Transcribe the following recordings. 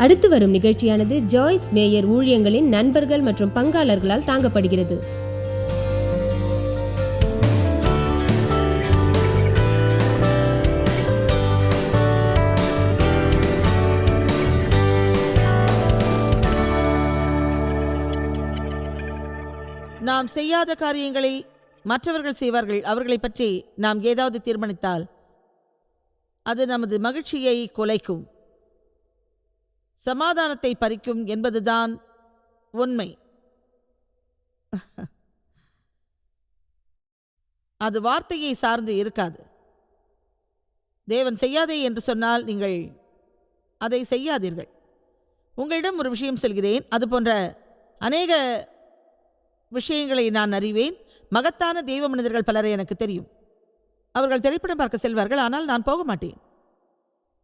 அடுத்து வரும் நிகழ்ச்சியானது ஜாய்ஸ் மேயர் ஊழியங்களின் நண்பர்கள் மற்றும் பங்காளர்களால் தாங்கப்படுகிறது. நாம் செய்யாத காரியங்களை மற்றவர்கள் செய்வார்கள். அவர்களை பற்றி நாம் ஏதாவது தீர்மானித்தால் அது நமது மகிழ்ச்சியை குலைக்கும், சமாதானத்தை பறிக்கும் என்பதுதான் உண்மை. அது வார்த்தையை சார்ந்து இருக்காது. தேவன் செய்யாதே என்று சொன்னால் நீங்கள் அதை செய்யாதீர்கள். உங்களிடம் ஒரு விஷயம் சொல்கிறேன். அது போன்ற அநேக விஷயங்களை நான் அறிவேன். மகத்தான தெய்வ மனிதர்கள் பலரை எனக்கு தெரியும். அவர்கள் திரைப்படம் பார்க்க செல்வார்கள், ஆனால் நான் போக மாட்டேன்.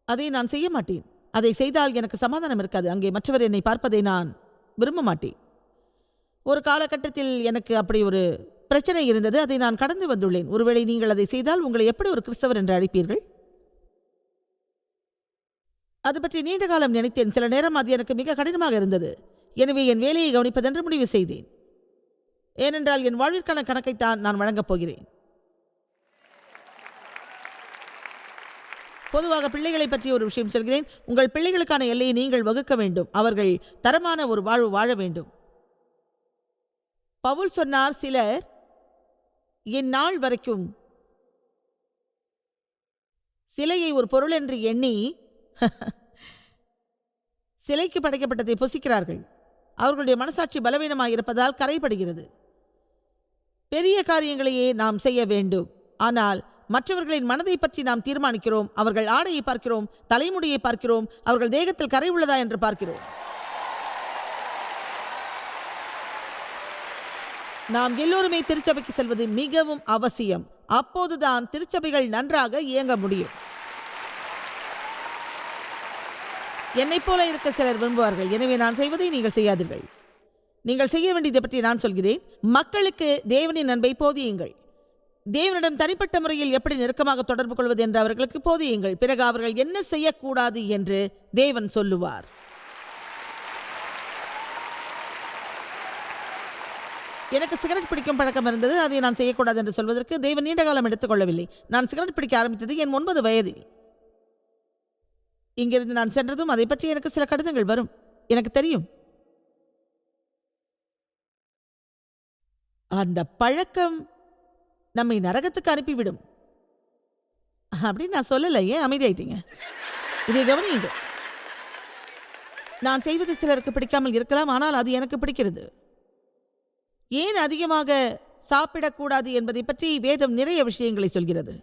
அதை நான் செய்ய மாட்டேன். அதை செய்தால் எனக்கு சமாதானம் இருக்காது. அங்கே மற்றவர் என்னை பார்ப்பதை நான் விரும்ப மாட்டேன். ஒரு காலகட்டத்தில் எனக்கு அப்படி ஒரு பிரச்சனை இருந்தது. அதை நான் கடந்து வந்துள்ளேன். ஒருவேளை நீங்கள் அதை செய்தால் உங்களை எப்படி ஒரு கிறிஸ்தவர் என்று அழைப்பீர்கள்? அது பற்றி நீண்ட காலம் நினைத்தேன். சில நேரம் அது எனக்கு மிக கடினமாக இருந்தது. எனவே என் வேலையை கவனிப்பதென்று முடிவு செய்தேன். ஏனென்றால் என் வாழ்விற்கான கணக்கைத்தான் நான் வழங்கப் போகிறேன். பொதுவாக பிள்ளைகளை பற்றி ஒரு விஷயம் சொல்கிறேன். உங்கள் பிள்ளைகளுக்கான எல்லையை நீங்கள் வகுக்க வேண்டும். அவர்கள் தரமான ஒரு வாழ்வு வாழ வேண்டும். பவுல் சொன்னார், சிலர் என் நாள் வரைக்கும் சிலையை ஒரு பொருள் என்று எண்ணி சிலைக்கு படைக்கப்பட்டதை புசிக்கிறார்கள். அவர்களுடைய மனசாட்சி பலவீனமாயிருப்பதால் கரைப்படுகிறது. பெரிய காரியங்களையே நாம் செய்ய வேண்டும். ஆனால் மற்றவர்களின் மனதை பற்றி நாம் தீர்மானிக்கிறோம். அவர்கள் ஆடையை பார்க்கிறோம், தலைமுடியை பார்க்கிறோம், அவர்கள் தேகத்தில் கரை உள்ளதா என்று பார்க்கிறோம். நாம் எல்லோருமே திருச்சபைக்கு செல்வது மிகவும் அவசியம். அப்போதுதான் திருச்சபைகள் நன்றாக இயங்க முடியும். என்னைப் போல இருக்க சிலர் விரும்புவார்கள். எனவே நான் செய்வதை நீங்கள் செய்யாதீர்கள். நீங்கள் செய்ய வேண்டியதை பற்றி நான் சொல்கிறேன். மக்களுக்கு தேவனின் அன்பை போதியுங்கள். தேவனிடம் தனிப்பட்ட முறையில் எப்படி நெருக்கமாக தொடர்பு கொள்வது என்று அவர்களுக்கு போதியுங்கள். பிறகு அவர்கள் என்ன செய்யக்கூடாது என்று தேவன் சொல்லுவார். எனக்கு சிகரெட் பிடிக்கும் பழக்கம் இருந்தது. அதை நான் செய்யக்கூடாது என்று சொல்வதற்கு தேவன் நீண்ட காலம் எடுத்துக்கொள்ளவில்லை. நான் சிகரெட் பிடிக்க ஆரம்பித்தது என் 9 வயதில். இங்கிருந்து நான் சென்றதும் அதை பற்றி எனக்கு சில கடிதங்கள் வரும். எனக்கு தெரியும். அந்த பழக்கம் நம்மை நரகத்துக்கு அனுப்பிவிடும். அப்படின்னு நான் சொல்லலை. ஏன் அமைதியாயிட்டீங்க? இதை கவனியுங்க. நான் செய்வது சிலருக்கு பிடிக்காமல் இருக்கலாம், ஆனால் அது எனக்கு பிடிக்கிறது. ஏன் அதிகமாக சாப்பிடக்கூடாது என்பதை பற்றி வேதம் நிறைய விஷயங்களை சொல்கிறது.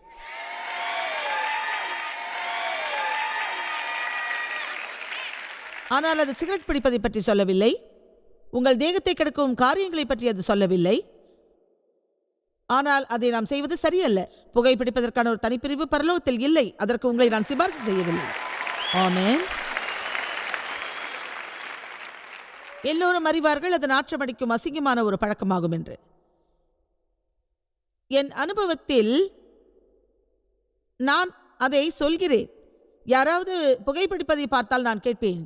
ஆனால் அது சிகரெட் பிடிப்பதை பற்றி சொல்லவில்லை. உங்கள் தேகத்தை கெடுக்கும் காரியங்களை பற்றி அது சொல்லவில்லை. ஆனால் அதை நாம் செய்வது சரியல்ல. புகைப்பிடிப்பதற்கான ஒரு தனிப்பிரிவு பரலோகத்தில் இல்லை. அதற்கு உங்களை நான் சிபாரிசு செய்யவில்லை. ஆமென். எல்லோரும் அறிவார்கள் அது நாற்றமடிக்கும் அசிங்கமான ஒரு பழக்கமாகும் என்று. என் அனுபவத்தில் நான் அதை சொல்கிறேன். யாராவது புகைப்பிடிப்பதை பார்த்தால் நான் கேட்பேன்,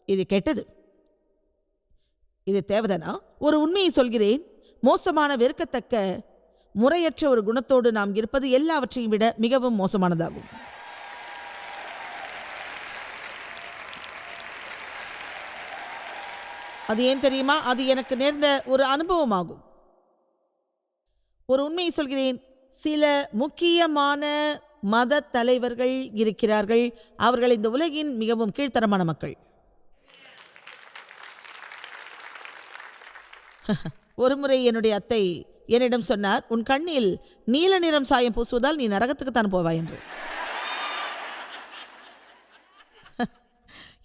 இது கெட்டது, இது தேவதானா? ஒரு உண்மையை சொல்கிறேன். மோசமான, வெறுக்கத்தக்க, முறையற்ற ஒரு குணத்தோடு நாம் இருப்பது எல்லாவற்றையும் விட மிகவும் மோசமானதாகும். அது ஏன் தெரியுமா? அது எனக்கு நேர்ந்த ஒரு அனுபவமாகும். ஒரு உண்மையை சொல்கிறேன். சில முக்கியமான மத தலைவர்கள் இருக்கிறார்கள். அவர்கள் இந்த உலகின் மிகவும் கீழ்த்தரமான மக்கள். ஒருமுறை என்னுடைய அத்தை என்னிடம் சொன்னார், உன் கண்ணில் நீல நிறம் சாயம் பூசுவதால் நீ நரகத்துக்குத்தான் போவாய் என்று.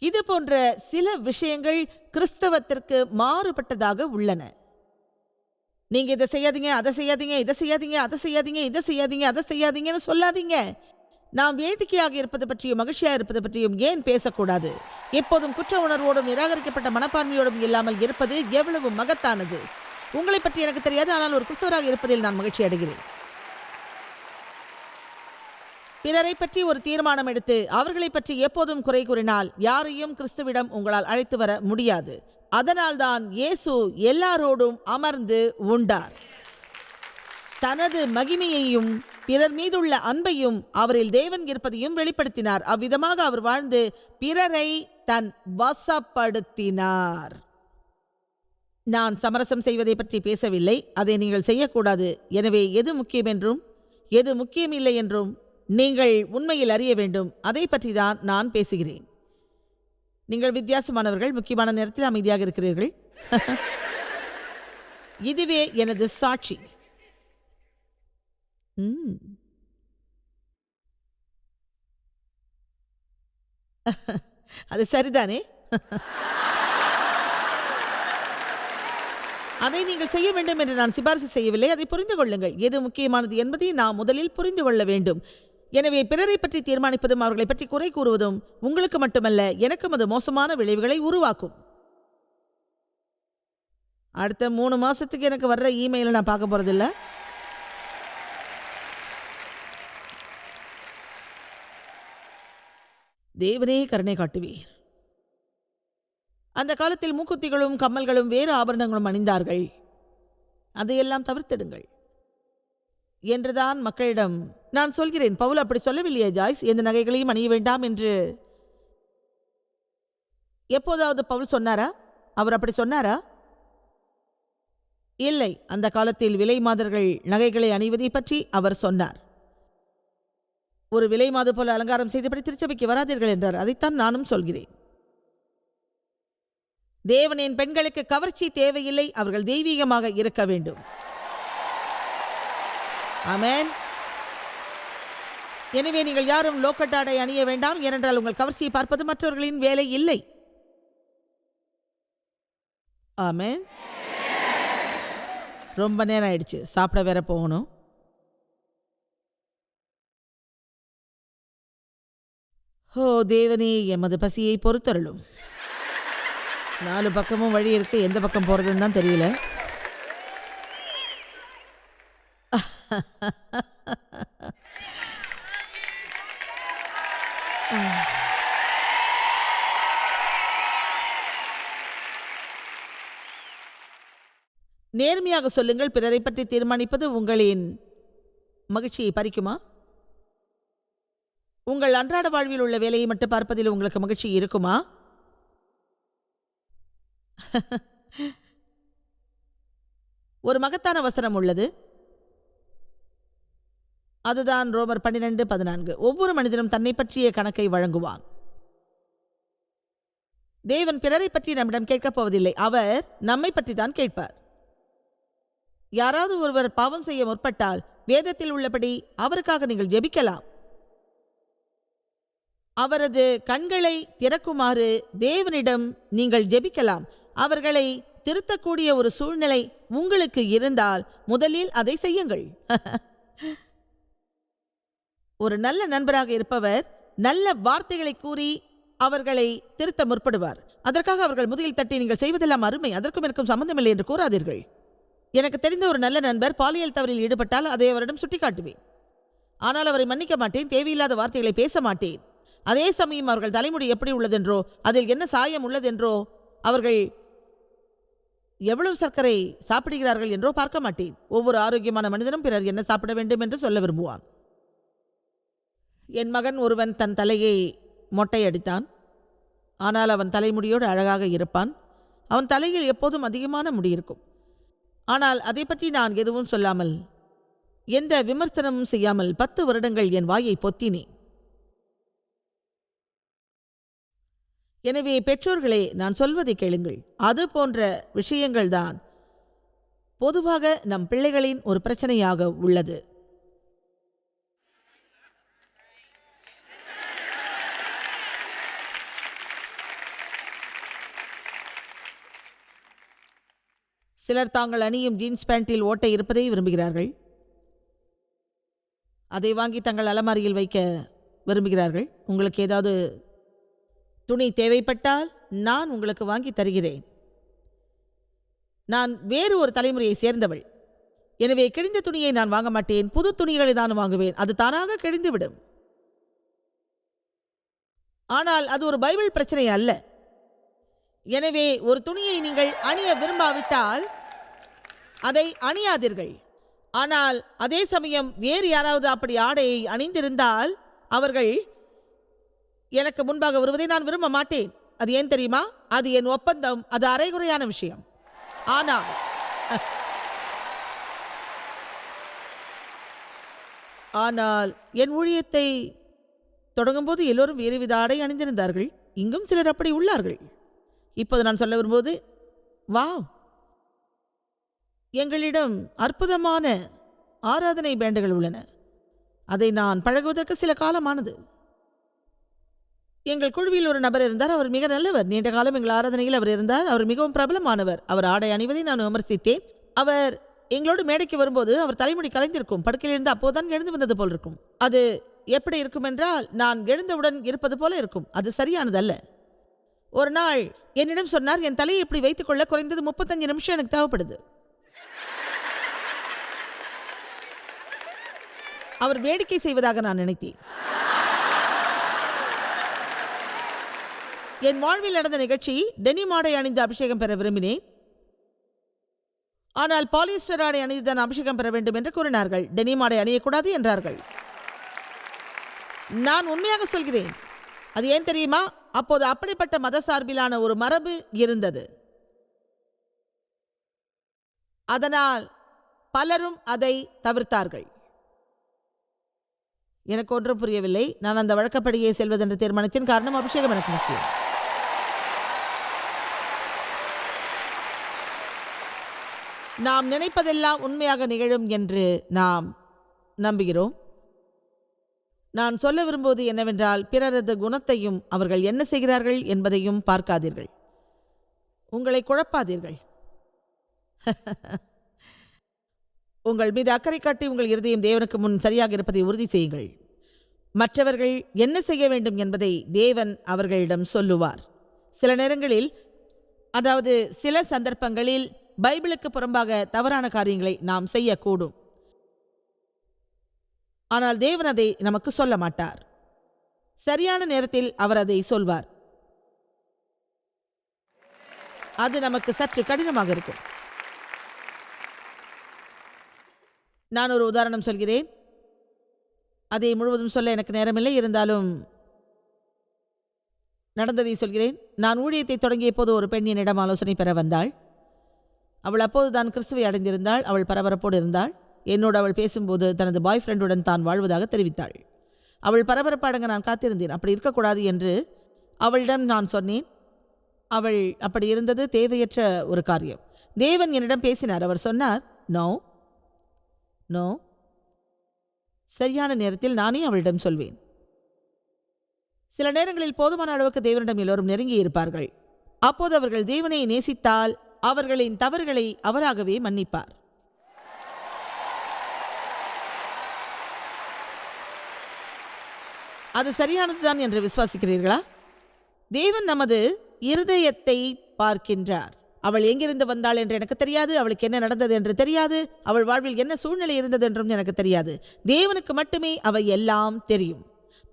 இது போன்ற சில விஷயங்கள் கிறிஸ்தவத்திற்கு மாறுபட்டதாக உள்ளன. நீங்க இதை செய்யாதீங்க, அதை செய்யாதீங்க, இதை செய்யாதீங்க, அதை செய்யாதீங்க, இதை செய்யாதீங்க, அதை செய்யாதீங்கன்னு சொல்லாதீங்க. நாம் வேடிக்கையாக இருப்பது பற்றியும் மகிழ்ச்சியாக இருப்பது பற்றியும் ஏன் பேசக்கூடாது? எப்போதும் குற்ற உணர்வோடும் நிராகரிக்கப்பட்ட மனப்பான்மையோடும் இல்லாமல் இருப்பது எவ்வளவு மகத்தானது. உங்களை பற்றி எனக்கு தெரியாது, ஆனால் ஒரு கிறிஸ்தவராக இருப்பதில் நான் மகிழ்ச்சி அடைகிறேன். பிறரை பற்றி ஒரு தீர்மானம் எடுத்து அவர்களை பற்றி எப்போதும் குறை கூறினால் யாரையும் கிறிஸ்துவிடம் உங்களால் அழைத்து வர முடியாது. அதனால்தான் இயேசு எல்லாரோடும் அமர்ந்து உண்டார். தனது மகிமையையும் பிறர் மீதுள்ள அன்பையும் அவரில் தேவன் இருப்பதையும் வெளிப்படுத்தினார். அவ்விதமாக அவர் வாழ்ந்து பிறரை தன் வசப்படுத்தினார். நான் சமரசம் செய்வதை பற்றி பேசவில்லை. அதை நீங்கள் செய்யக்கூடாது. எனவே எது முக்கியம் என்றும் எது முக்கியமில்லை என்றும் நீங்கள் உண்மையில் அறிய வேண்டும். அதை பற்றி தான் நான் பேசுகிறேன். நீங்கள் வித்தியாசமானவர்கள். முக்கியமான நேரத்தில் அமைதியாக இருக்கிறீர்கள். இதுவே எனது சாட்சி. அது சரிதானே? அதை நீங்கள் செய்ய வேண்டும் என்று நான் சிபாரிசு செய்யவில்லை. அதை புரிந்து கொள்ளுங்கள். எது முக்கியமானது என்பதை நாம் முதலில் புரிந்து கொள்ள வேண்டும். எனவே பிறரை பற்றி தீர்மானிப்பதும் அவர்களை பற்றி குறை கூறுவதும் உங்களுக்கு மட்டுமல்ல, எனக்கும் அது மோசமான விளைவுகளை உருவாக்கும். அடுத்த 3 மாசத்துக்கு எனக்கு வர்ற இமெயிலை நான் பார்க்க போறதில்லை. தேவனே கருணை காட்டுவீர். அந்த காலத்தில் மூக்குத்திகளும் கம்மல்களும் வேறு ஆபரணங்களும் அணிந்தார்கள். அதையெல்லாம் தவிர்த்திடுங்கள் என்றுதான் மக்களிடம் நான் சொல்கிறேன். பவுல் அப்படி சொல்லவில்லையே ஜாய்ஸ், எந்த நகைகளையும் அணிய வேண்டாம் என்று எப்போதாவது பவுல் சொன்னாரா? அவர் அப்படி சொன்னாரா? இல்லை. அந்த காலத்தில் விலை மாதர்கள் நகைகளை அணிவதை பற்றி அவர் சொன்னார். ஒரு விலை மாது போல அலங்காரம் செய்தபடி திருச்சபைக்கு வராதீர்கள் என்றார். அதைத்தான் நானும் சொல்கிறேன். தேவனின் பெண்களுக்கு கவர்ச்சி தேவையில்லை. அவர்கள் தெய்வீகமாக இருக்க வேண்டும். ஆமென். எனவே நீங்கள் யாரும் லோக்கட் ஆடை அணிய வேண்டாம். ஏனென்றால் உங்கள் கவர்ச்சியை பார்ப்பது மற்றவர்களின் வேலை இல்லை. ஆமென். ரொம்ப நேரம் ஆயிடுச்சு. சாப்பிட வேற போகணும். ஓ தேவனே, எமது பசியை பொறுத்தருளும். 4 பக்கமும் வழி இருக்கு. எந்த பக்கம் போறதுன்னு தான் தெரியல. நேர்மையாக சொல்லுங்கள். பிறரை பற்றி தீர்மானிப்பது உங்களின் மகிழ்ச்சியை பறிக்குமா? உங்கள் அன்றாட வாழ்வில் உள்ள வேலையை மட்டும் பார்ப்பதில் உங்களுக்கு மகிழ்ச்சி இருக்குமா? ஒரு மகத்தான வசனம் உள்ளது. அதுதான் ரோமர் 12:14. ஒவ்வொரு மனிதனும் தன்னை பற்றிய கணக்கை வழங்குவான். தேவன் பிறரை பற்றி நம்மிடம் கேட்கப் போவதில்லை. அவர் நம்மை பற்றி தான் கேட்பார். யாராவது ஒருவர் பாவம் செய்ய முற்பட்டால் வேதத்தில் உள்ளபடி அவருக்காக நீங்கள் ஜெபிக்கலாம். அவரது கண்களை திறக்குமாறு தேவனிடம் நீங்கள் ஜெபிக்கலாம். அவர்களை திருத்தக்கூடிய ஒரு சூழ்நிலை உங்களுக்கு இருந்தால் முதலில் அதை செய்யுங்கள். ஒரு நல்ல நண்பராக இருப்பவர் நல்ல வார்த்தைகளை கூறி அவர்களை திருத்த முற்படுவார். அதற்காக அவர்கள் முதுகில் தட்டி நீங்கள் செய்வதெல்லாம் அருமை, அதற்கும் எனக்கும் சம்பந்தமில்லை என்று கூறாதீர்கள். எனக்கு தெரிந்த ஒரு நல்ல நண்பர் பாலியல் தவறில் ஈடுபட்டால் அதை அவரிடம் சுட்டிக்காட்டுவேன். ஆனால் அவரை மன்னிக்க மாட்டேன். தேவையில்லாத வார்த்தைகளை பேச மாட்டேன். அதே சமயம் அவர்கள் தலைமுடி எப்படி உள்ளதென்றோ அதில் என்ன சாயம் உள்ளதென்றோ அவர்கள் எவ்வளவு சர்க்கரை சாப்பிடுகிறார்கள் என்றோ பார்க்க மாட்டேன். ஒவ்வொரு ஆரோக்கியமான மனிதனும் பிறர் என்ன சாப்பிட வேண்டும் என்று சொல்ல விரும்புவான். என் மகன் ஒருவன் தன் தலையை மொட்டையடித்தான். ஆனால் அவன் தலைமுடியோடு அழகாக இருப்பான். அவன் தலையில் எப்போதும் அதிகமான முடி இருக்கும். ஆனால் அதை பற்றி நான் எதுவும் சொல்லாமல், எந்த விமர்சனமும் செய்யாமல் 10 வருடங்கள் என் வாயை பொத்தினேன். எனவே பெற்றோர்களே, நான் சொல்வதை கேளுங்கள். அது போன்ற விஷயங்கள்தான் பொதுவாக நம் பிள்ளைகளின் ஒரு பிரச்சனையாக உள்ளது. சிலர் தாங்கள் அணியும் ஜீன்ஸ் பேண்டில் ஓட்டை இருப்பதை விரும்புகிறார்கள். அதை வாங்கி தங்கள் அலமாரியில் வைக்க விரும்புகிறார்கள். உங்களுக்கு ஏதாவது துணி தேவைப்பட்டால் நான் உங்களுக்கு வாங்கி தருகிறேன். நான் வேறு ஒரு தலைமுறையை சேர்ந்தவள். எனவே கிழிந்த துணியை நான் வாங்க மாட்டேன். புது துணிகளை தான் வாங்குவேன். அது தானாக கிழிந்துவிடும். ஆனால் அது ஒரு பைபிள் பிரச்சனை அல்ல. எனவே ஒரு துணியை நீங்கள் அணிய விரும்பாவிட்டால் அதை அணியாதீர்கள். ஆனால் அதே சமயம் வேறு யாராவது அப்படி ஆடையை அணிந்திருந்தால் அவர்கள் எனக்கு முன்பாக வருவதை நான் விரும்ப மாட்டேன். அது ஏன் தெரியுமா? அது என் ஒப்பந்தம், அது அரைகுறையான விஷயம். ஆனால் என் ஊழியத்தை தொடங்கும்போது எல்லோரும் வேறுவித ஆடை அணிந்திருந்தார்கள். இங்கும் சிலர் அப்படி உள்ளார்கள். இப்போது நான் சொல்ல வரும்போது, எங்களிடம் அற்புதமான ஆராதனை பேண்டுகள் உள்ளன. அதை நான் பழகுவதற்கு சில காலமானது. எங்கள் குழுவில் ஒரு நபர் இருந்தார். அவர் மிக நல்லவர். நீண்ட காலம் எங்கள் ஆராதனையில் அவர் இருந்தார். அவர் மிகவும் பிரபலமானவர். அவர் ஆடை அணிவதை நான் விமர்சித்தேன். அவர் எங்களோடு மேடைக்கு வரும்போது அவர் தலைமுடி கலைந்திருக்கும். படுக்கையிலிருந்து அப்போதுதான் எழுந்து வந்தது போல் இருக்கும். அது எப்படி இருக்கும் என்றால், நான் எழுந்தவுடன் இருப்பது போல இருக்கும். அது சரியானதல்ல. ஒரு நாள் என்னிடம் சொன்னார், என் தலையை இப்படி வைத்துக்கொள்ள குறைந்தது 35 நிமிஷம் எனக்கு தேவைப்படுது. அவர் வேடிக்கை செய்வதாக நான் நினைத்தேன். என் வாழ்வில் நடந்த நிகழ்ச்சி, டெனிம் ஆடை அணிந்து அபிஷேகம் பெற விரும்பினேன். ஆனால் பாலிஸ்டர் ஆடை அணிந்து தான் அபிஷேகம் பெற வேண்டும் என்று கூறினார்கள். டெனிம் ஆடை அணியக்கூடாது என்றார்கள். நான் உண்மையாக சொல்கிறேன். அது ஏன் தெரியுமா? அப்போது அப்படிப்பட்ட மத சார்பிலான ஒரு மரபு இருந்தது. அதனால் பலரும் அதை தவிர்த்தார்கள். எனக்கு ஒன்றும் புரியவில்லை. நான் அந்த வழக்கப்படியே செல்வதென்று தீர்மானித்தேன். காரணம், அபிஷேகம் எனக்கு முக்கியம். நாம் நினைப்பதெல்லாம் உண்மையாக நிகழும் என்று நாம் நம்புகிறோம். நான் சொல்ல விரும்புவது என்னவென்றால், பிறரது குணத்தையும் அவர்கள் என்ன செய்கிறார்கள் என்பதையும் பார்க்காதீர்கள். உங்களை குழப்பாதீர்கள். உங்கள் மீது அக்கறை காட்டி உங்கள் இருதயம் தேவனுக்கு முன் சரியாக இருப்பதை உறுதி செய்யுங்கள். மற்றவர்கள் என்ன செய்ய வேண்டும் என்பதை தேவன் அவர்களிடம் சொல்லுவார். சில நேரங்களில், அதாவது சில சந்தர்ப்பங்களில் பைபிளுக்கு புறம்பாக தவறான காரியங்களை நாம் செய்யக்கூடும். ஆனால் தேவன் அதை நமக்கு சொல்ல மாட்டார். சரியான நேரத்தில் அவர் அதை சொல்வார். அது நமக்கு சற்று கடினமாக இருக்கும். நான் ஒரு உதாரணம் சொல்கிறேன். அதை முழுவதும் சொல்ல எனக்கு நேரமில்லை. இருந்தாலும் நடந்ததை சொல்கிறேன். நான் ஊழியத்தை தொடங்கிய போது ஒரு பெண் என்னிடம் ஆலோசனை பெற வந்தாள். அவள் அப்போதுதான் கிறிஸ்துவை அடைந்திருந்தாள். அவள் பரபரப்போடு இருந்தாள். என்னோடு அவள் பேசும்போது தனது பாய் ஃப்ரெண்டுடன் தான் வாழ்வதாக தெரிவித்தாள். அவள் பரபரப்பாடங்க நான் காத்திருந்தேன். அப்படி இருக்கக்கூடாது என்று அவளிடம் நான் சொன்னேன். அவள் அப்படி இருந்தது தேவையற்ற ஒரு காரியம். தேவன் என்னிடம் பேசினார். அவர் சொன்னார், நோ நோ, சரியான நேரத்தில் நானே அவளிடம் சொல்வேன். சில நேரங்களில் போதுமான அளவுக்கு தேவனிடம் எல்லோரும் நெருங்கி இருப்பார்கள். அப்போது அவர்கள் தேவனை நேசித்தால் அவர்களின் தவறுகளை அவராகவே மன்னிப்பார். அது சரியானதுதான் என்று விசுவாசிக்கிறீர்களா? தேவன் நமது இருதயத்தை பார்க்கின்றார். அவள் எங்கிருந்து வந்தாள் என்று எனக்கு தெரியாது. அவளுக்கு என்ன நடந்தது என்று தெரியாது. அவள் வாழ்வில் என்ன சூழ்நிலை இருந்தது என்றும் எனக்கு தெரியாது. தேவனுக்கு மட்டுமே அவை எல்லாம் தெரியும்.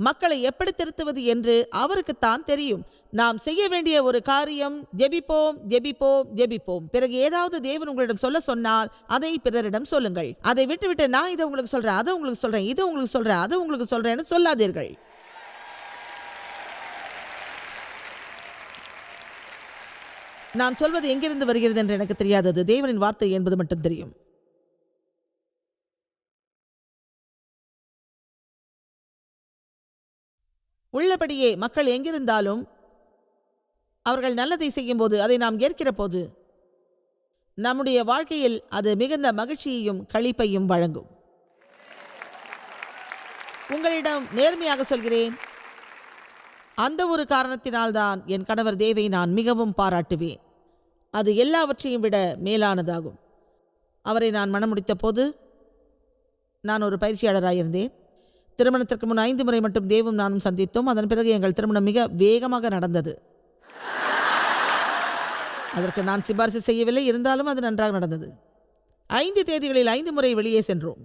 மக்களை எப்படி திருத்துவது என்று அவருக்குத்தான் தெரியும். நாம் செய்ய வேண்டிய ஒரு காரியம், ஜெபிப்போம் ஜெபிப்போம் ஜெபிப்போம். பிறகு ஏதாவது தேவன் உங்களிடம் சொல்ல சொன்னால் அதை பிறரிடம் சொல்லுங்கள். அதை விட்டுவிட்டு நான் இதை உங்களுக்கு சொல்றேன், அதை உங்களுக்கு சொல்றேன், இதை உங்களுக்கு சொல்றேன், அதை உங்களுக்கு சொல்றேன்னு சொல்லாதீர்கள். நான் சொல்வது எங்கிருந்து வருகிறது என்று எனக்கு தெரியாதது. தேவனின் வார்த்தை என்பது மட்டும் தெரியும். உள்ளபடியே மக்கள் எங்கிருந்தாலும் அவர்கள் நல்லதை செய்யும் போது, அதை நாம் ஏற்கிற போது, நம்முடைய வாழ்க்கையில் அது மிகுந்த மகிழ்ச்சியையும் களிப்பையும் வழங்கும். உங்களிடம் நேர்மையாக சொல்கிறேன், அந்த ஒரு காரணத்தினால்தான் என் கணவர் தேவை நான் மிகவும் பாராட்டுவேன். அது எல்லாவற்றையும் விட மேலானதாகும். அவரை நான் மணமுடித்த போது நான் ஒரு பயிற்சியாளராயிருந்தேன். திருமணத்திற்கு முன் 5 முறை மட்டும் தேவும் நானும் சந்தித்தோம். அதன் பிறகு எங்கள் திருமணம் மிக வேகமாக நடந்தது. அதற்கு நான் சிபாரிசு செய்யவில்லை. இருந்தாலும் அது நன்றாக நடந்தது. 5 தேதிகளில் 5 முறை வெளியே சென்றோம்.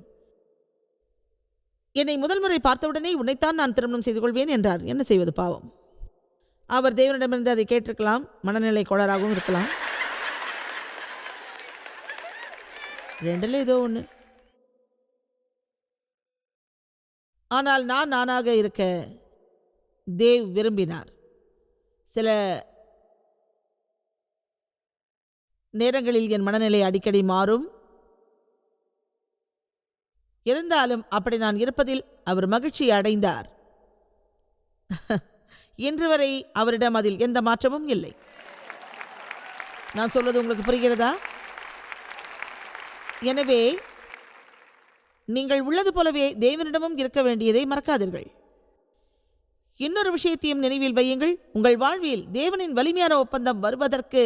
என்னை முதல் முறை பார்த்தவுடனே உன்னைத்தான் நான் திருமணம் செய்து கொள்வேன் என்றார். என்ன செய்வது, பாவம். அவர் தேவனிடமிருந்து அதை கேட்டிருக்கலாம், மனநிலை கோளாறாகவும் இருக்கலாம். ரெண்டில் ஏதோ ஒன்று. ஆனால் நானாக இருக்க தேவ் விரும்பினார். சில நேரங்களில் என் மனநிலை அடிக்கடி மாறும். இருந்தாலும் அப்படி நான் இருப்பதில் அவர் மகிழ்ச்சி அடைந்தார். இன்று வரை அவரிடம் அதில் எந்த மாற்றமும் இல்லை. நான் சொல்வது உங்களுக்கு புரிகிறதா? எனவே நீங்கள் உள்ளது போலவே தேவனிடமும் இருக்க வேண்டியதை மறக்காதீர்கள். இன்னொரு விஷயத்தையும் நினைவில் வையுங்கள். உங்கள் வாழ்வில் தேவனின் வலிமையான ஒப்பந்தம் வருவதற்கு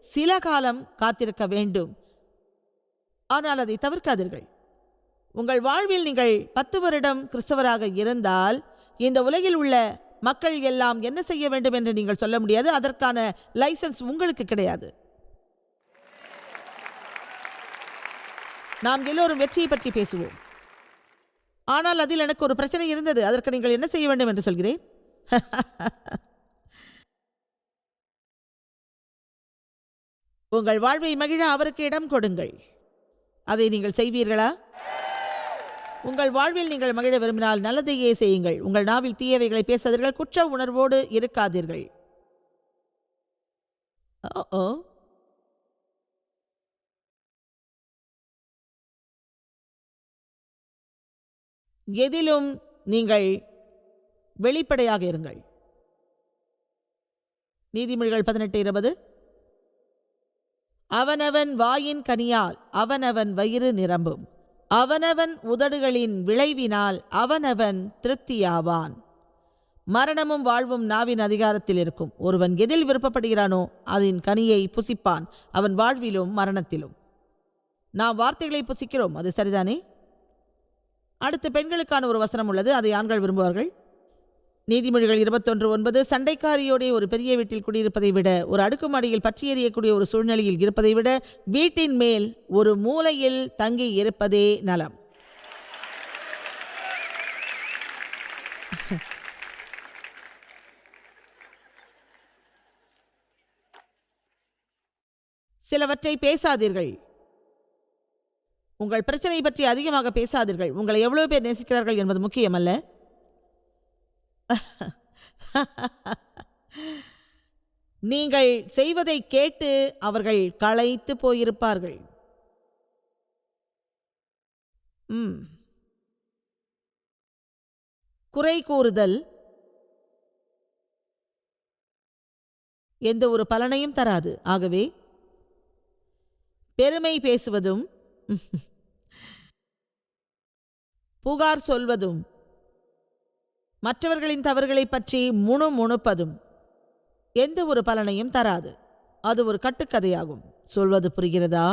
சில காலம் காத்திருக்க வேண்டும். ஆனால் அதை தவிர்க்காதீர்கள். உங்கள் வாழ்வில் நீங்கள் 10 வருடம் கிறிஸ்தவராக இருந்தால் இந்த உலகில் உள்ள மக்கள் எல்லாம் என்ன செய்ய வேண்டும் என்று நீங்கள் சொல்ல முடியாது. அதற்கான லைசன்ஸ் உங்களுக்கு கிடையாது. நாம் எல்லோரும் வெற்றியை பற்றி பேசுவோம். ஆனால் அதில் எனக்கு ஒரு பிரச்சனை இருந்தது. அதற்கு நீங்கள் என்ன செய்ய வேண்டும் என்று சொல்கிறேன். உங்கள் வாழ்வை மகிழ அவருக்கு இடம் கொடுங்கள். அதை நீங்கள் செய்வீர்களா? உங்கள் வாழ்வில் நீங்கள் மகிழ விரும்பினால் நல்லதையே செய்யுங்கள். உங்கள் நாவில் தீயவைகளை பேசாதீர்கள். குற்ற உணர்வோடு இருக்காதீர்கள். எதிலும் நீங்கள் வெளிப்படையாக இருங்கள். நீதிமொழிகள் 18:20. அவனவன் வாயின் கனியால் அவனவன் வயிறு நிரம்பும், அவனவன் உதடுகளின் விளைவினால் அவனவன் திருப்தியாவான். மரணமும் வாழ்வும் நாவின் அதிகாரத்தில் இருக்கும். ஒருவன் எதில் விருப்பப்படுகிறானோ அதன் கனியை புசிப்பான், அவன் வாழ்விலும் மரணத்திலும். நாம் வார்த்தைகளை புசிக்கிறோம், அது சரிதானே? அடுத்து பெண்களுக்கான ஒரு வசனம் உள்ளது, அதை ஆண்கள் விரும்புவார்கள். நீதிமொழிகள் 21:9. சண்டைக்காரியோடே ஒரு பெரிய வீட்டில் குடியிருப்பதை விட, ஒரு அடுக்குமாடியில் பற்றி எறியக்கூடிய ஒரு சூழ்நிலையில் இருப்பதை விட, வீட்டின் மேல் ஒரு மூலையில் தங்கி இருப்பதே நலம். சிலவற்றை பேசாதீர்கள். உங்கள் பிரச்சனை பற்றி அதிகமாக பேசாதீர்கள். உங்களை எவ்வளவு பேர் நேசிக்கிறார்கள் என்பது முக்கியமல்ல. நீங்கள் செய்வதை கேட்டு அவர்கள் களைத்து போயிருப்பார்கள். குறை கூறுதல் எந்த ஒரு பலனையும் தராது. ஆகவே பெருமை பேசுவதும் புகார் சொல்வதும் மற்றவர்களின் தவறுகளை பற்றி முணுமுணுப்பதும் எந்த ஒரு பலனையும் தராது. அது ஒரு கட்டுக்கதையாகும். சொல்வது புரிகிறதா?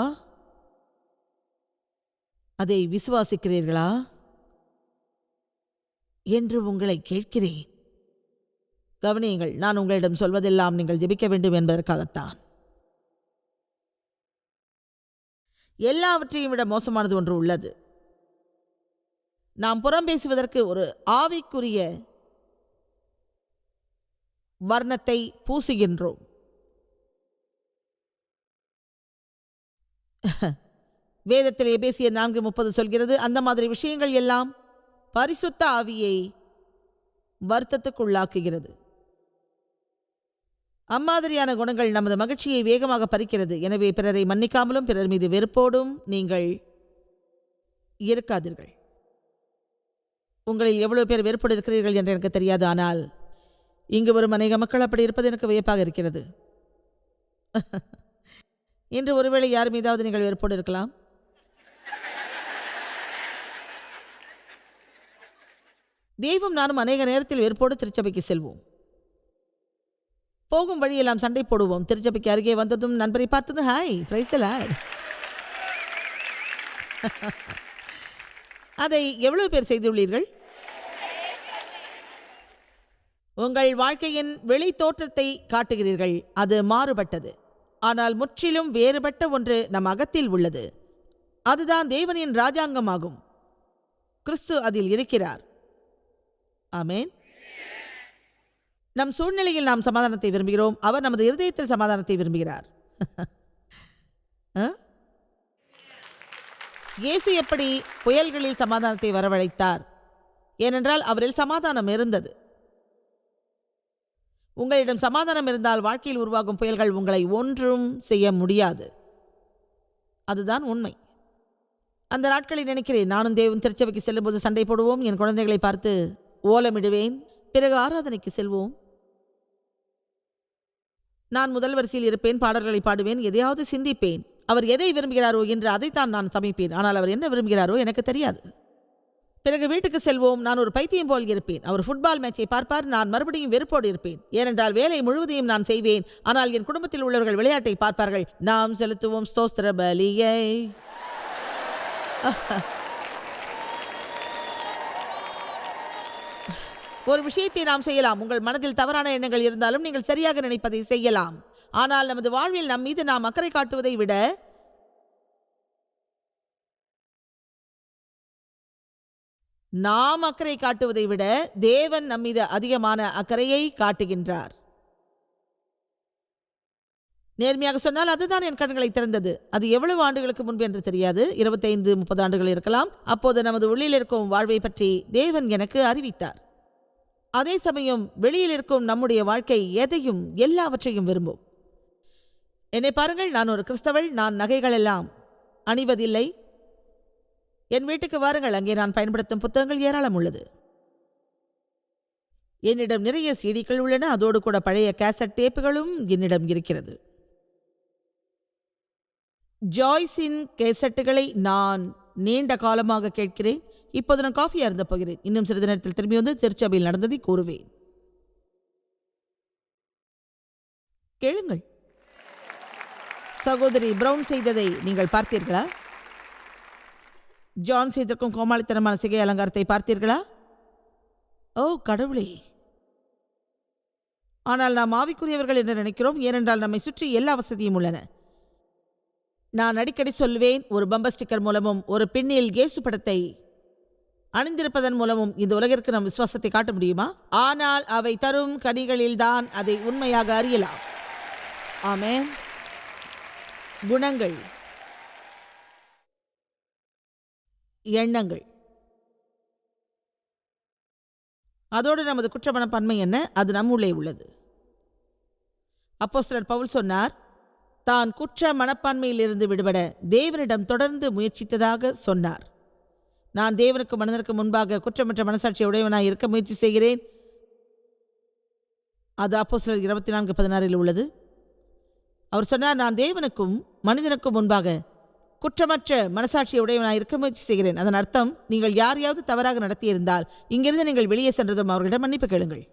அதை விசுவாசிக்கிறீர்களா என்று உங்களை கேட்கிறேன். கவனியுங்கள், நான் உங்களிடம் சொல்வதெல்லாம் நீங்கள் ஜெபிக்க வேண்டும் என்பதற்காகத்தான். எல்லாவற்றையும் விட மோசமானது ஒன்று உள்ளது. நாம் புறம் பேசுவதற்கு ஒரு ஆவிக்குரிய வர்ணத்தை பூசுகின்றோம். வேதத்தில் எபேசியர் 4:30 சொல்கிறது, அந்த மாதிரி விஷயங்கள் எல்லாம் பரிசுத்த ஆவியை வருத்தத்துக்குள்ளாக்குகிறது. அம்மாதிரியான குணங்கள் நமது மகிழ்ச்சியை வேகமாக பறிக்கிறது. எனவே பிறரை மன்னிக்காமலும் பிறர் மீது வெறுப்போடும் நீங்கள் இருக்காதீர்கள். உங்களில் எவ்வளவு பேர் வெறுப்போடு இருக்கிறீர்கள் என்று எனக்கு தெரியாது. ஆனால் இங்கு வரும் அநேக மக்கள் அப்படி இருப்பது எனக்கு வியப்பாக இருக்கிறது. இன்று ஒருவேளை யார் மீதாவது நீங்கள் வெறுப்போடு இருக்கலாம். தெய்வம் நானும் அநேக நேரத்தில் வெறுப்போடு திருச்சபைக்கு செல்வோம். போகும் வழியெல்லாம் சண்டை போடுவோம். திருச்சபைக்கு அருகே வந்ததும் நண்பரை பார்த்தது, ஹாய், பிரைஸ் தி லார்ட். அதை எவ்வளவு பேர் செய்துள்ளீர்கள்? உங்கள் வாழ்க்கையின் வெளி தோற்றத்தை காட்டுகிறீர்கள். அது மாறுபட்டது. ஆனால் முற்றிலும் வேறுபட்ட ஒன்று நம் அகத்தில் உள்ளது. அதுதான் தேவனின் ராஜாங்கமாகும். கிறிஸ்து அதில் இருக்கிறார். ஆமென். நம் சூழ்நிலையில் நாம் சமாதானத்தை விரும்புகிறோம், அவர் நமது இருதயத்தில் சமாதானத்தை விரும்புகிறார். இயேசு எப்படி புயல்களில் சமாதானத்தை வரவழைத்தார்? ஏனென்றால் அவரில் சமாதானம் இருந்தது. உங்களிடம் சமாதானம் இருந்தால் வாழ்க்கையில் உருவாகும் புயல்கள் உங்களை ஒன்றும் செய்ய முடியாது. அதுதான் உண்மை. அந்த நாட்களை நினைக்கிறேன். நானும் தேவன் திருச்சபைக்கு செல்லும்போது சண்டை போடுவோம், என் குழந்தைகளை பார்த்து ஓலமிடுவேன், பிறகு ஆராதனைக்கு செல்வோம். நான் முதல் வரிசையில் இருப்பேன், பாடல்களை பாடுவேன், எதையாவது சிந்திப்பேன். அவர் எதை விரும்புகிறாரோ என்று அதைத்தான் நான் சமைப்பேன். ஆனால் அவர் என்ன விரும்புகிறாரோ எனக்கு தெரியாது. பிறகு வீட்டுக்கு செல்வோம். நான் ஒரு பைத்தியம் போல் இருப்பேன். அவர் ஃபுட்பால் மேட்சை பார்ப்பார், நான் மறுபடியும் வெறுப்போடு இருப்பேன். ஏனென்றால் வேலை முழுவதையும் நான் செய்வேன், ஆனால் என் குடும்பத்தில் உள்ளவர்கள் விளையாட்டை பார்ப்பார்கள். நாம் செலுத்துவோம் ஸ்தோத்திர பலியை. ஒரு விஷயத்தை நாம் செய்யலாம். உங்கள் மனதில் தவறான எண்ணங்கள் இருந்தாலும் நீங்கள் சரியாக நினைப்பதை செய்யலாம். ஆனால் நமது வாழ்வில் நம் மீது நாம் அக்கறை காட்டுவதை விட தேவன் நம் மீது அதிகமான அக்கறையை காட்டுகின்றார். நேர்மையாக சொன்னால் அதுதான் என் கண்களை திறந்தது. அது எவ்வளவு ஆண்டுகளுக்கு முன்பு என்று தெரியாது, 25-30 ஆண்டுகள் இருக்கலாம். அப்போது நமது உள்ளில் இருக்கும் வாழ்வை பற்றி தேவன் எனக்கு அறிவித்தார். அதே சமயம் வெளியில் இருக்கும் நம்முடைய வாழ்க்கை எதையும் எல்லாவற்றையும் விரும்பும். என்னை பாருங்கள், நான் ஒரு கிறிஸ்தவள். நான் நகைகள் எல்லாம் அணிவதில்லை. என் வீட்டுக்கு வாருங்கள், அங்கே நான் பயன்படுத்தும் புத்தகங்கள் ஏராளம் உள்ளது. என்னிடம் நிறைய சீடிகள் உள்ளன. அதோடு கூட பழைய கேசட் டேப்புகளும் என்னிடம் இருக்கிறது. ஜாய்ஸின் கேசட்டுகளை நான் நீண்ட காலமாக கேட்கிறேன். இப்போது நான் காஃபி அருந்த போகிறேன். இன்னும் சிறிது நேரத்தில் திரும்பி வந்து திருச்சபையில் நடந்ததை கூறுவேன். கேளுங்கள். சகோதரி பிரவுன் செய்ததை நீங்கள் பார்த்தீர்களா? ஜான் செய்திருக்கும் கோமாளித்தனமான சிகை அலங்காரத்தை பார்த்தீர்களா? ஓ கடவுளே! ஆனால் நாம் ஆவிக்குரியவர்கள் என்று நினைக்கிறோம், ஏனென்றால் நம்மை சுற்றி எல்லா வசதியும் உள்ளன. நான் அடிக்கடி சொல்வேன், ஒரு பம்பர் ஸ்டிக்கர் மூலமும் ஒரு பின்னில் இயேசு படத்தை அணிந்திருப்பதன் மூலமும் இந்த உலகிற்கு நம் விசுவாசத்தை காட்ட முடியுமா? ஆனால் அவை தரும் கனிகளில்தான் அதை உண்மையாக அறியலாம். ஆமென். குணங்கள், எண்ணங்கள், அதோடு நமது குற்றமனப்பான்மை என்ன? அது நம்முள்ளே உள்ளது. அப்போஸ்தலர் பவுல் சொன்னார், தான் குற்ற மனப்பான்மையிலிருந்து விடுபட தேவனிடம் தொடர்ந்து முயற்சித்ததாக சொன்னார். நான் தேவனுக்கு மனிதனுக்கு முன்பாக குற்றமற்ற மனசாட்சி உடையவனாய் இருக்க முயற்சி செய்கிறேன். அது அப்போஸ்தலர் 24:16 உள்ளது. அவர் சொன்னார், நான் தேவனுக்கும் மனிதனுக்கும் முன்பாக குற்றமற்ற மனசாட்சி உடையவனாய் இருக்க முயற்சி செய்கிறேன். அதன் அர்த்தம், நீங்கள் யாரையாவது தவறாக நடத்தியிருந்தால் இங்கிருந்து நீங்கள் வெளியே சென்றதும் அவர்களிடம் மன்னிப்பு கேளுங்கள்.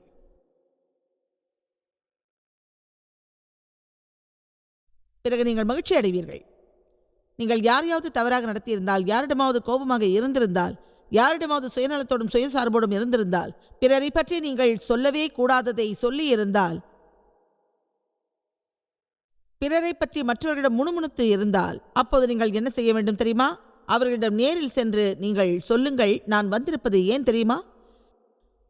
பிறகு நீங்கள் மகிழ்ச்சி அடைவீர்கள். நீங்கள் யாரையாவது தவறாக நடத்தியிருந்தால், யாரிடமாவது கோபமாக இருந்திருந்தால், யாரிடமாவது சுயநலத்தோடும் சுயசார்போடும் இருந்திருந்தால், பிறரை பற்றி நீங்கள் சொல்லவே கூடாததை சொல்லி இருந்தால், பிறரை பற்றி மற்றவர்களிடம் முணுமுணுத்து இருந்தால், அப்போது நீங்கள் என்ன செய்ய வேண்டும் தெரியுமா? அவர்களிடம் நேரில் சென்று நீங்கள் சொல்லுங்கள், நான் வந்திருப்பது ஏன் தெரியுமா?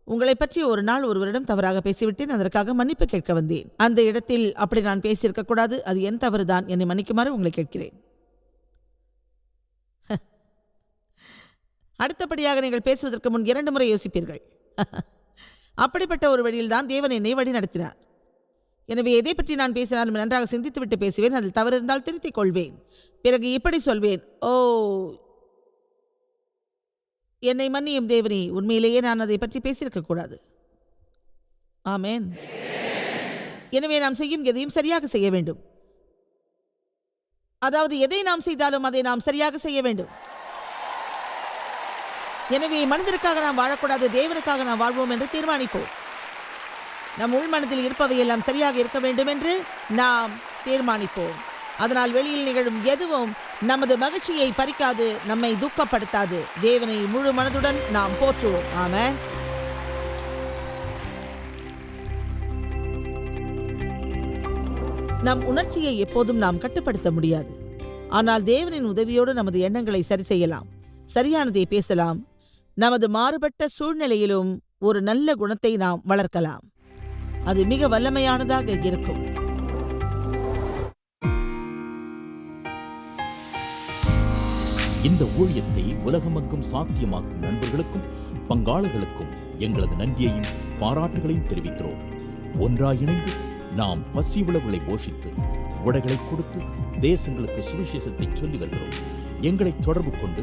உங்களை பற்றி ஒரு நாள் ஒருவரிடம் தவறாக பேசிவிட்டேன், அதற்காக மன்னிப்பு கேட்க வந்தேன். அந்த இடத்தில் அப்படி நான் பேசியிருக்கக்கூடாது, அது என் தவறுதான், என்னை மன்னிக்குமாறு உங்களை கேட்கிறேன். அடுத்தபடியாக நீங்கள் பேசுவதற்கு முன் 2 முறை யோசிப்பீர்கள். அப்படிப்பட்ட ஒரு வழியில்தான் தேவன் என்னை வழி நடத்தினார். எனவே எதை பற்றி நான் பேசினாலும் நன்றாக சிந்தித்துவிட்டு பேசுவேன். அதில் தவறு இருந்தால் திருத்திக் கொள்வேன். பிறகு இப்படி சொல்வேன், ஓ என்னை மன்னியும் தேவனே, உண்மையிலேயே நான் அதை பற்றி பேசியிருக்கக்கூடாது. ஆமென். எனவே நாம் செய்யும் எதையும் சரியாக செய்ய வேண்டும். அதாவது எதை நாம் செய்தாலும் அதை நாம் சரியாக செய்ய வேண்டும். எனவே மனிதருக்காக நாம் வாழக்கூடாது, தேவனுக்காக நாம் வாழ்வோம் என்று தீர்மானிப்போம். நம் உள்மனதில் இருப்பவையெல்லாம் சரியாக இருக்க வேண்டும் என்று நாம் தீர்மானிப்போம். அதனால் வெளியில் நிகழும் எதுவும் நமது மகிழ்ச்சியை பறிக்காது, நம்மை துக்கப்படுத்தாது. தேவனை முழு மனதுடன் நாம் போற்றுவோம். ஆமென். நம் உணர்ச்சியை எப்போதும் நாம் கட்டுப்படுத்த முடியாது. ஆனால் தேவனின் உதவியோடு நமது எண்ணங்களை சரி செய்யலாம், சரியானதை பேசலாம். நமது மாறுபட்ட சூழ்நிலையிலும் ஒரு நல்ல குணத்தை நாம் வளர்க்கலாம். அது மிக வல்லமையானதாக இருக்கும். இந்த ஊழியத்தை உலகமெங்கும் சாத்தியமாக்கும் நண்பர்களுக்கும் பங்காளர்களுக்கும் எங்களது நன்றியையும் பாராட்டுகளையும் தெரிவிக்கிறோம். ஒன்றாய் இணைந்து நாம் பசி உழவுகளை போஷித்து உடைகளை கொடுத்து தேசங்களுக்கு சுவிசேஷத்தை சொல்லி வருகிறோம். எங்களை தொடர்பு கொண்டு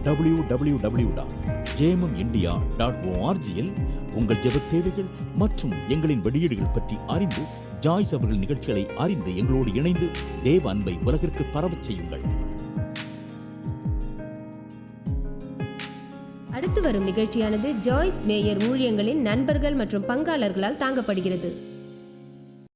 www.jmumindia.org உங்கள் ஜெபத் தேவைகள் மற்றும் எங்களின் வெளியீடுகள் பற்றி அறிந்து ஜாய்ஸ் அவர்கள் நிகழ்ச்சிகளை அறிந்து எங்களோடு இணைந்து தேவ அன்பை உலகிற்கு பரவச் செய்யுங்கள். அடுத்து வரும் நிகழ்ச்சியானது ஜாய்ஸ் மேயர் ஊழியங்களின் நண்பர்கள் மற்றும் பங்காளர்களால் தாங்கப்படுகிறது.